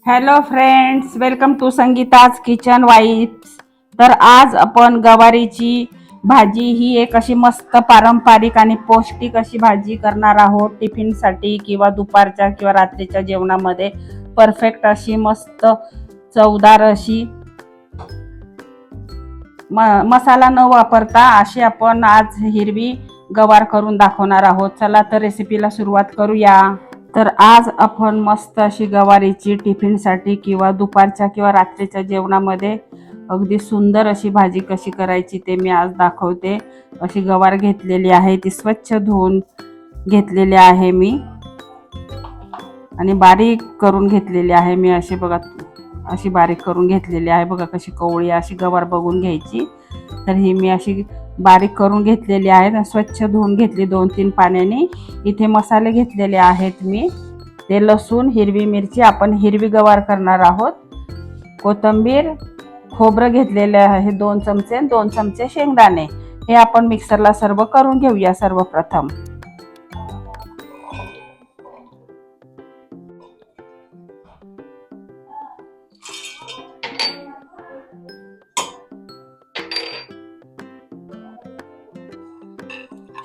Hello friends, welcome to Sangeeta's kitchen vibes. तर आज आपण गवारीची भाजी ही एक अशी मस्त पारंपरिक आणि पौष्टिक अशी भाजी करणार आहोत. टिफिनसाठी किंवा दुपारच्या किंवा रात्रीच्या जेवणामध्ये परफेक्ट अशी मस्त चवदार अशी मसाला न वापरता अशी आपण आज हिरवी गवार करून दाखवणार आहोत. चला तर रेसिपीला सुरुवात करूया. तर आज आपण मस्त अशी गवारीची टिफिनसाठी किंवा दुपारच्या किंवा रात्रीच्या जेवणामध्ये अगदी सुंदर अशी भाजी कशी करायची ते मी आज दाखवते. अशी गवार घेतलेली आहे, ती स्वच्छ धुवून घेतलेली आहे मी आणि बारीक करून घेतलेली आहे मी. अशी बघा, अशी बारीक करून घेतलेली आहे. बघा कशी कवळी अशी गवार बघून घ्यायची. तर ही मी अशी बारीक करून घेतलेली आहे, स्वच्छ धुवून घेतली 2-3 पाण्याने. इथे मसाले घेतलेले आहेत मी. ते लसूण, हिरवी मिरची, आपण हिरवी गवार करणार आहोत. कोथिंबीर, खोबरं घेतलेले आहे 2 चमचे, 2 चमचे शेंगदाणे. हे आपण मिक्सरला सर्व करून घेऊया. सर्वप्रथम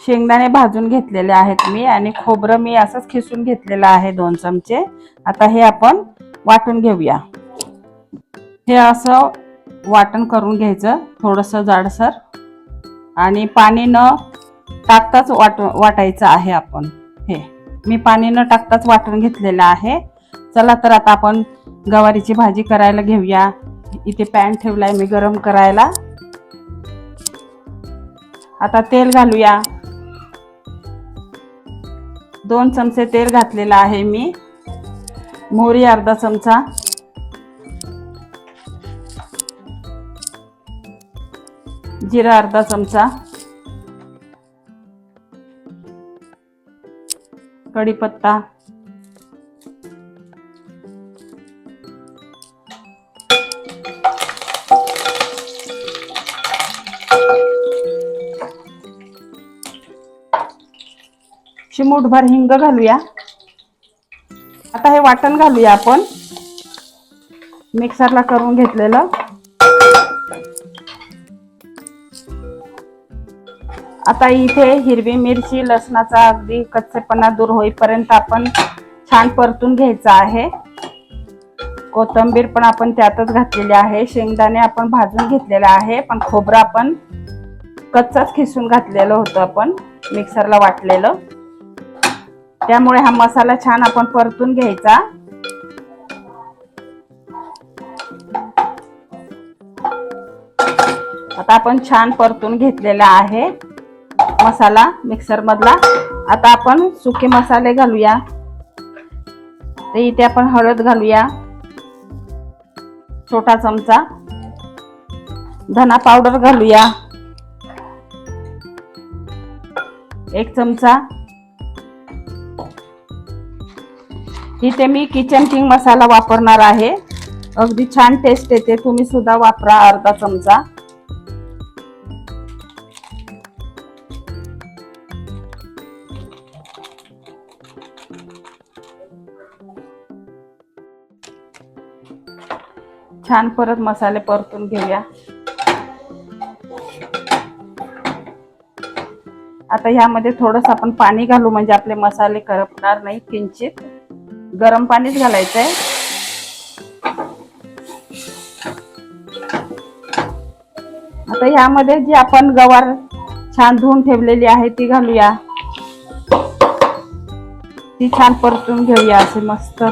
शेंगदाणे भाजून घेतलेले आहेत मी आणि खोबरं मी असंच खिसून घेतलेलं आहे 2 चमचे. आता हे आपण वाटून घेऊया. हे असं वाटण करून घ्यायचं, थोडंसं जाडसर, आणि पाणी न टाकताच वाटायचं आहे. आपण हे मी पाणी न टाकताच वाटून घेतलेलं आहे. चला तर आता आपण गवारीची भाजी करायला घेऊया. इथे पॅन ठेवलाय मी गरम करायला. आता तेल घालूया. 2 चमचे तेल घातलेलं आहे मी. मोहरी अर्धा चमचा, जिरा अर्धा चमचा, कढीपत्ता, चिमूटभर हिंग घालूया. आता हे वाटण घालूया आपण मिक्सरला करून घेतलेलं. आता इथे हिरवी मिरची, लसणाचा अगदी कच्चेपणा दूर होईपर्यंत आपण छान परतून घ्यायचं आहे. कोथिंबीर पण आपण त्यातच घातलेली आहे. शेंगदाणे आपण भाजून घेतलेले आहे, पण खोबरं आपण कच्चाच खिसून घातलेलं होतं आपण मिक्सरला वाटलेलं. त्यामुळे हा मसाला छान आपण परतून घ्यायचा. आता आपण छान परतून घेतलेला आहे मसाला मिक्सर मधला. आता आपण सुके मसाले घालूया. ते इथे आपण हळद घालूया छोटा चमचा, धना पावडर घालूया 1 चमचा. इथे मी किचन किंग मसाला वापरणार आहे, अगदी छान टेस्ट येते. तुम्ही सुद्धा वापरा अर्धा चमचा. छान परत मसाले परतून घेऊया. आता ह्यामध्ये थोडंसं आपण पाणी घालू, म्हणजे आपले मसाले करपणार नाही. किंचित गरम पाणीच घालायचंय. आता ह्यामध्ये जी आपण गवार छान धुवून ठेवलेली आहे ती घालूया. ती छान परतून घेऊया असे मस्त.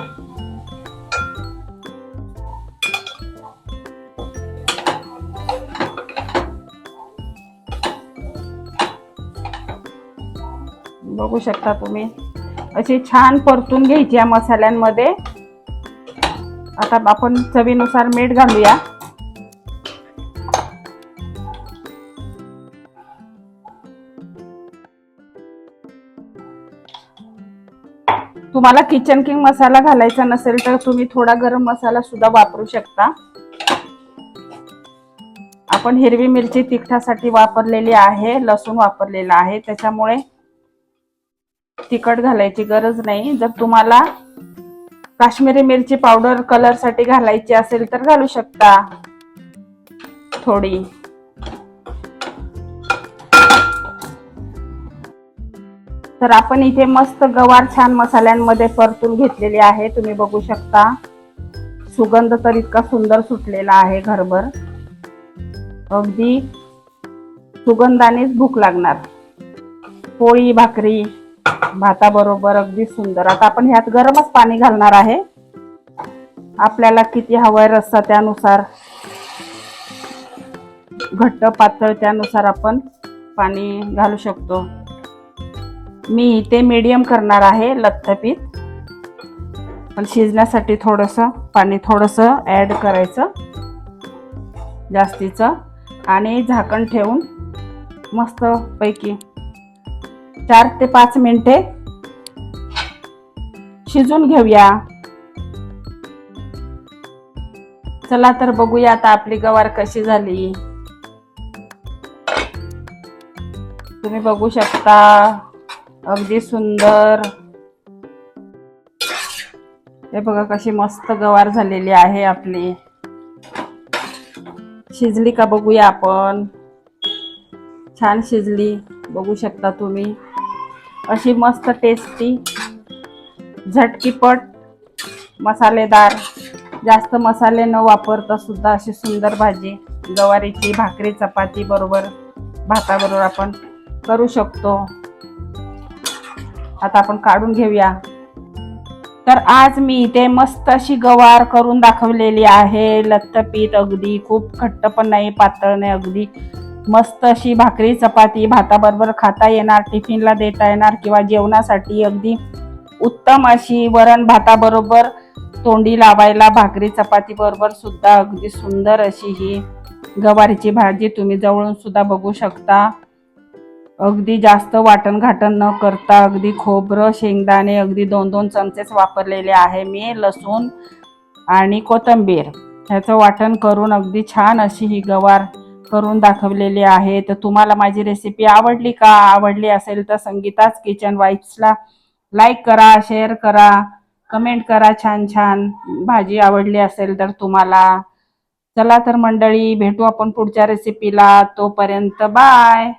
बघू शकता तुम्ही, अशी छान परतून घ्यायची या मसाल्यांमध्ये. आता आपण चवीनुसार मीठ घालूया. तुम्हाला किचन किंग मसाला घालायचा नसेल तर तुम्ही थोडा गरम मसाला सुद्धा वापरू शकता. आपण हिरवी मिरची तिखटासाठी वापरलेली आहे, लसूण वापरलेला आहे, त्याच्यामुळे तिखट घालायची गरज नाही. जर तुम्हाला काश्मीरी मिरची पावडर कलर साठी घालायची असेल तर घालू शकता थोडी. तर आपण इथे मस्त गवार छान मसाल्यांमध्ये परतून घेतलेली आहे. तुम्ही बघू शकता सुगंध तर इतका सुंदर सुटलेला आहे घरभर. अगदी सुगंधानेच भूक लागणार. पोळी भाकरी भाताबरोबर अगदी सुंदर. आता आपण ह्यात गरमच पाणी घालणार आहे. आपल्याला किती हवाय रस्सा त्यानुसार, घट्ट पातळ त्यानुसार आपण पाणी घालू शकतो. मी इथे मीडियम करणार आहे लथपीत, पण शिजण्यासाठी थोडंसं पाणी ॲड करायचं जास्तीचं आणि झाकण ठेवून मस्त पैकी 4 ते 5 मिनिटे शिजून घेऊया. चला तर बघूया आता आपली गवार कशी झाली. तुम्ही बघू शकता अगदी सुंदर. हे बघा कशी मस्त गवार झालेली आहे आपली. शिजली का बघूया आपण. छान शिजली बघू शकता तुम्ही. अशी मस्त टेस्टी झटकीपट मसालेदार जास्त मसाले न वापरता सुद्धा अशी सुंदर भाजी गवारीची भाकरी चपाती बरोबर भाताबरोबर आपण करू शकतो. आता आपण काढून घेऊया. तर आज मी इथे मस्त अशी गवार करून दाखवलेली आहे. लथपीत अगदी खूप घट्ट पण नाही पातळ नाही, अगदी मस्त अशी भाकरी चपाती भाताबरोबर खाता येणार, टिफिनला देता येणार किंवा जेवणासाठी अगदी उत्तम अशी वरण भाताबरोबर तोंडी लावायला भाकरी चपाती बरोबर सुद्धा अगदी सुंदर अशी ही गवारीची भाजी तुम्ही जवळून सुद्धा बघू शकता. अगदी जास्त वाटण घाटण न करता अगदी खोबरं शेंगदाणे अगदी 2-2 चमचेच वापरलेले आहे मी. लसूण आणि कोथिंबीर ह्याचं वाटण करून अगदी छान अशी ही गवार करून दाखवलेली आहे. तर तुम्हाला माझी रेसिपी आवडली का? आवडली असेल तर संगीताच किचन वाईब्सला लाईक करा, शेअर करा, कमेंट करा. छान छान भाजी आवडली असेल तर तुम्हाला. चला तर मंडळी भेटू आपण पुढच्या रेसिपीला. तोपर्यंत बाय.